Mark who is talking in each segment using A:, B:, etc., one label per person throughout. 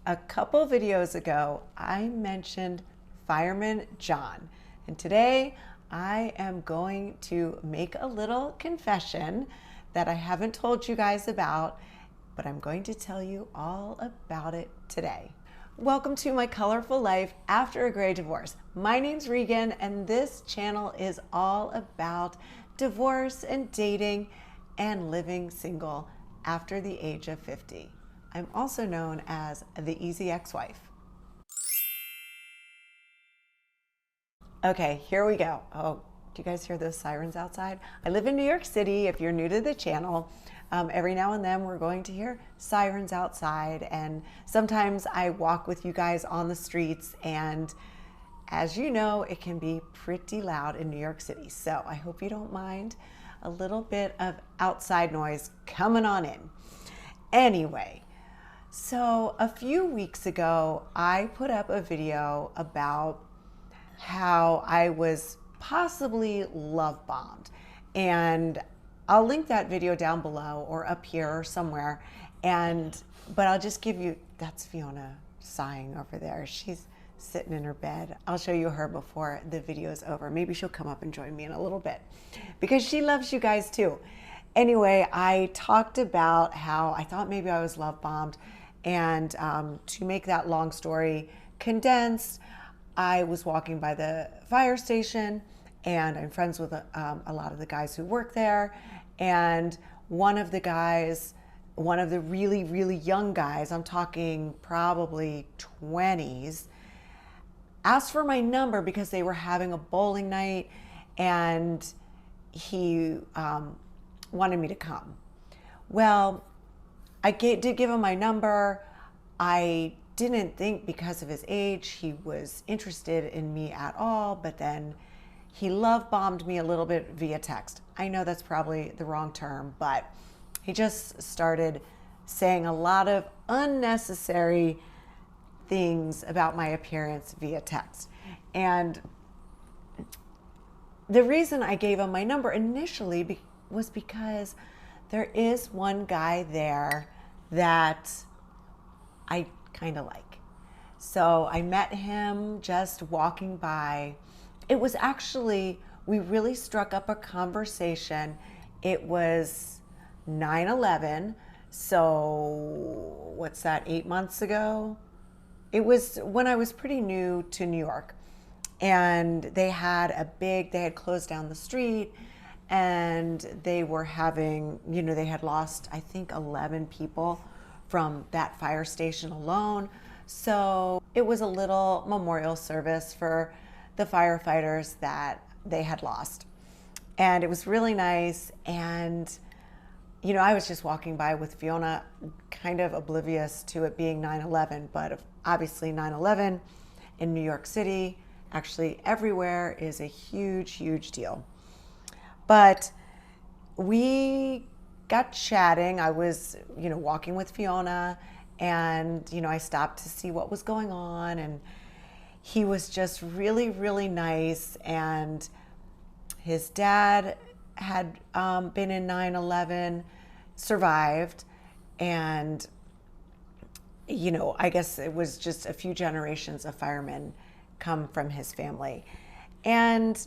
A: A couple videos ago, I mentioned Fireman John, and today I am going to make a little confession that I haven't told you guys about, but I'm going to tell you all about it today. Welcome to my colorful life after a gray divorce. My name's Regan, and this channel is all about divorce and dating and living single after the age of 50. I'm also known as the Easy Ex-Wife. Okay, here we go. Oh, do you guys hear those sirens outside? I live in New York City. If you're new to the channel, every now and then we're going to hear sirens outside, and sometimes I walk with you guys on the streets, and as you know, it can be pretty loud in New York City. So I hope you don't mind a little bit of outside noise coming on in. Anyway, so a few weeks ago, I put up a video about how I was possibly love bombed, and I'll link that video down below or up here or somewhere. But I'll just give you, that's Fiona sighing over there. She's sitting in her bed. I'll show you her before the video is over. Maybe she'll come up and join me in a little bit because she loves you guys too. Anyway, I talked about how I thought maybe I was love bombed, and to make that long story condensed, I was walking by the fire station, and I'm friends with a lot of the guys who work there. And one of the really, really young guys, I'm talking probably 20s, asked for my number because they were having a bowling night, and he wanted me to come. Well, I did give him my number. I didn't think because of his age he was interested in me at all, but then he love bombed me a little bit via text. I know that's probably the wrong term, but he just started saying a lot of unnecessary things about my appearance via text. And the reason I gave him my number initially was because there is one guy there that I kind of like. So I met him just walking by. It was actually, we really struck up a conversation. It was 9/11. So what's that, 8 months ago? It was when I was pretty new to New York, and they had closed down the street, and they were having, they had lost, I think, 11 people from that fire station alone. So it was a little memorial service for the firefighters that they had lost. And it was really nice. And, I was just walking by with Fiona, kind of oblivious to it being 9/11, but obviously 9/11 in New York City, actually everywhere, is a huge, huge deal. But we got chatting. I was, walking with Fiona, and, I stopped to see what was going on, and he was just really, really nice. And his dad had been in 9/11, survived, and, I guess it was just a few generations of firemen come from his family. And,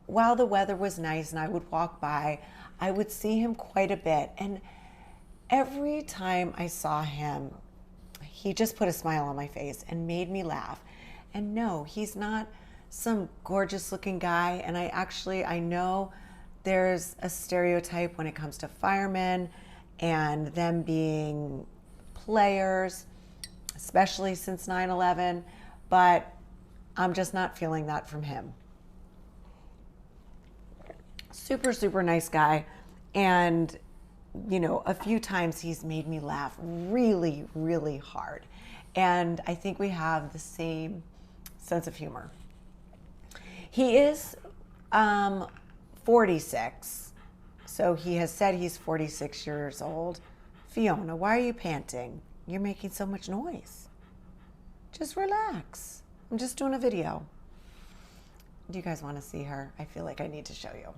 A: while the weather was nice and I would walk by, I would see him quite a bit. And every time I saw him, he just put a smile on my face and made me laugh. And no, he's not some gorgeous looking guy. And I know there's a stereotype when it comes to firemen and them being players, especially since 9/11, but I'm just not feeling that from him. Super, super nice guy. And, a few times he's made me laugh really, really hard. And I think we have the same sense of humor. He is 46. So he has said he's 46 years old. Fiona, why are you panting? You're making so much noise. Just relax. I'm just doing a video. Do you guys want to see her? I feel like I need to show you.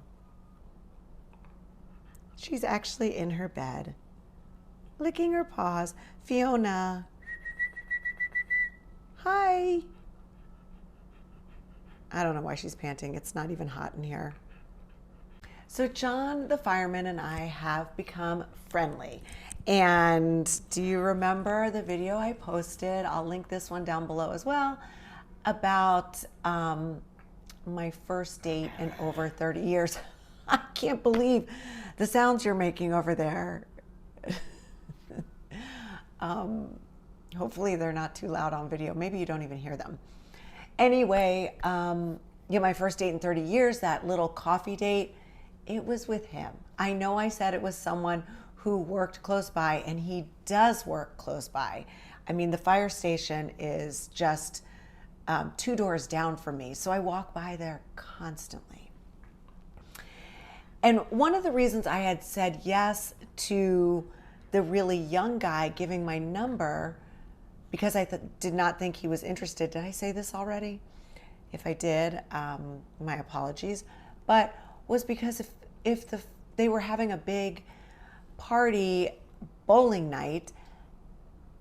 A: She's actually in her bed, licking her paws. Fiona, Hi. I don't know why she's panting. It's not even hot in here. So John, the fireman, and I have become friendly. And do you remember the video I posted? I'll link this one down below as well, about my first date in over 30 years. I can't believe the sounds you're making over there. Hopefully they're not too loud on video. Maybe you don't even hear them. Anyway, my first date in 30 years, that little coffee date, it was with him. I know I said it was someone who worked close by, and he does work close by. I mean, the fire station is just 2 doors down from me, so I walk by there constantly. And one of the reasons I had said yes to the really young guy giving my number, because I did not think he was interested. Did I say this already? If I did, my apologies. But was because if they were having a big party bowling night,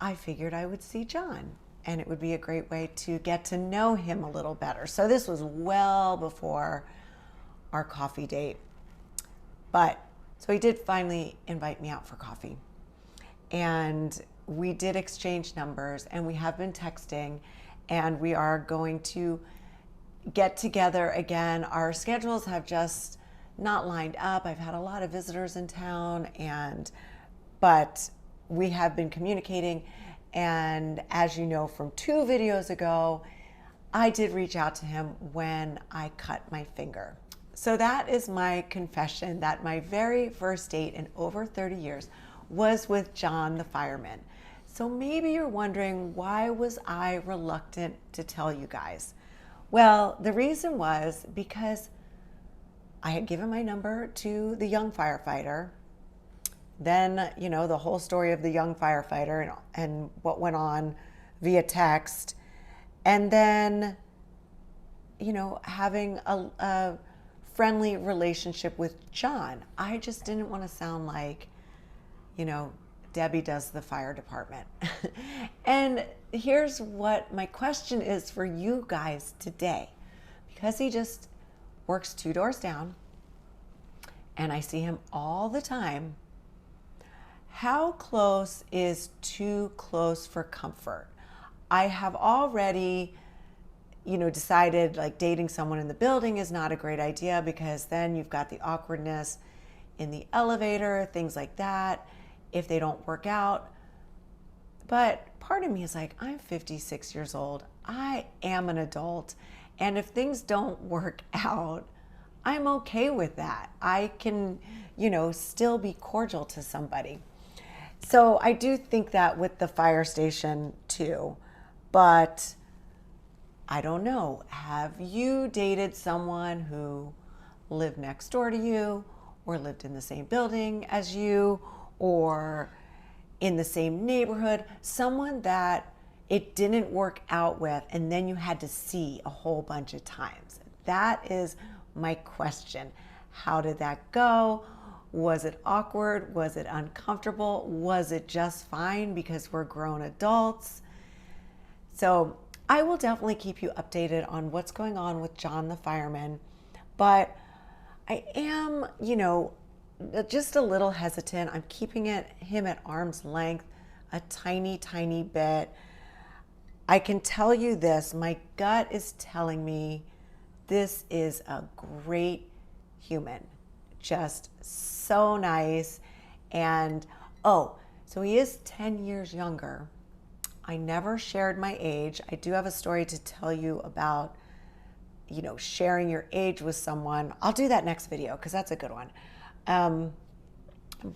A: I figured I would see John, and it would be a great way to get to know him a little better. So this was well before our coffee date. So he did finally invite me out for coffee, and we did exchange numbers, and we have been texting, and we are going to get together again. Our schedules have just not lined up. I've had a lot of visitors in town, but we have been communicating. And as you know from 2 videos ago, I did reach out to him when I cut my finger. So that is my confession, that my very first date in over 30 years was with John the fireman. So maybe you're wondering, why was I reluctant to tell you guys? Well, the reason was because I had given my number to the young firefighter. Then, the whole story of the young firefighter and what went on via text. And then, having a friendly relationship with John. I just didn't want to sound like, Debbie does the fire department. And here's what my question is for you guys today. Because he just works 2 doors down, and I see him all the time, how close is too close for comfort? I have already, decided like dating someone in the building is not a great idea, because then you've got the awkwardness in the elevator, things like that, if they don't work out. But part of me is like, I'm 56 years old. I am an adult. And if things don't work out, I'm okay with that. I can, still be cordial to somebody. So I do think that with the fire station too. But I don't know. Have you dated someone who lived next door to you, or lived in the same building as you, or in the same neighborhood? Someone that it didn't work out with, and then you had to see a whole bunch of times. That is my question. How did that go? Was it awkward? Was it uncomfortable? Was it just fine because we're grown adults? So I will definitely keep you updated on what's going on with John the fireman. But I am, just a little hesitant. I'm keeping him at arm's length a tiny, tiny bit. I can tell you this, my gut is telling me this is a great human, just so nice. And so he is 10 years younger. I never shared my age. I do have a story to tell you about, sharing your age with someone. I'll do that next video because that's a good one.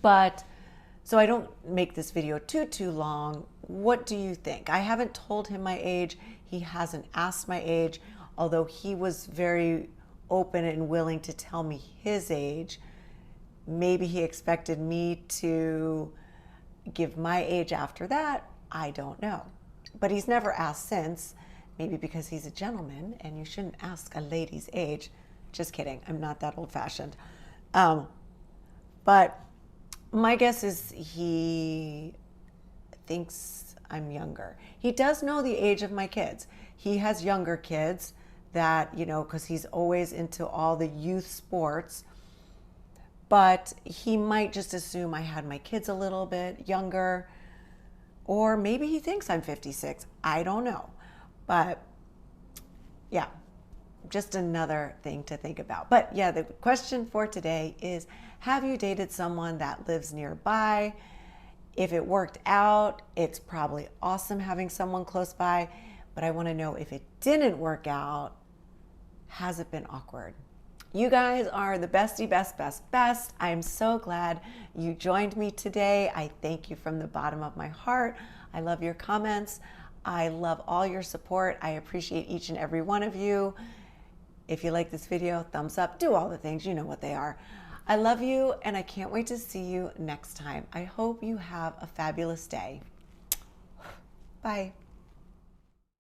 A: But so I don't make this video too long. What do you think? I haven't told him my age. He hasn't asked my age, although he was very open and willing to tell me his age. Maybe he expected me to give my age after that. I don't know. But he's never asked since, maybe because he's a gentleman and you shouldn't ask a lady's age. Just kidding. I'm not that old-fashioned. But my guess is he thinks I'm younger. He does know the age of my kids. He has younger kids that, you know, because he's always into all the youth sports. But he might just assume I had my kids a little bit younger. Or maybe he thinks I'm 56. I don't know. But yeah, just another thing to think about. But yeah, the question for today is, have you dated someone that lives nearby? If it worked out, it's probably awesome having someone close by. But I want to know, if it didn't work out, has it been awkward? You guys are the bestie, best. I am so glad you joined me today. I thank you from the bottom of my heart. I love your comments. I love all your support. I appreciate each and every one of you. If you like this video, thumbs up, do all the things, you know what they are. I love you, and I can't wait to see you next time. I hope you have a fabulous day. Bye.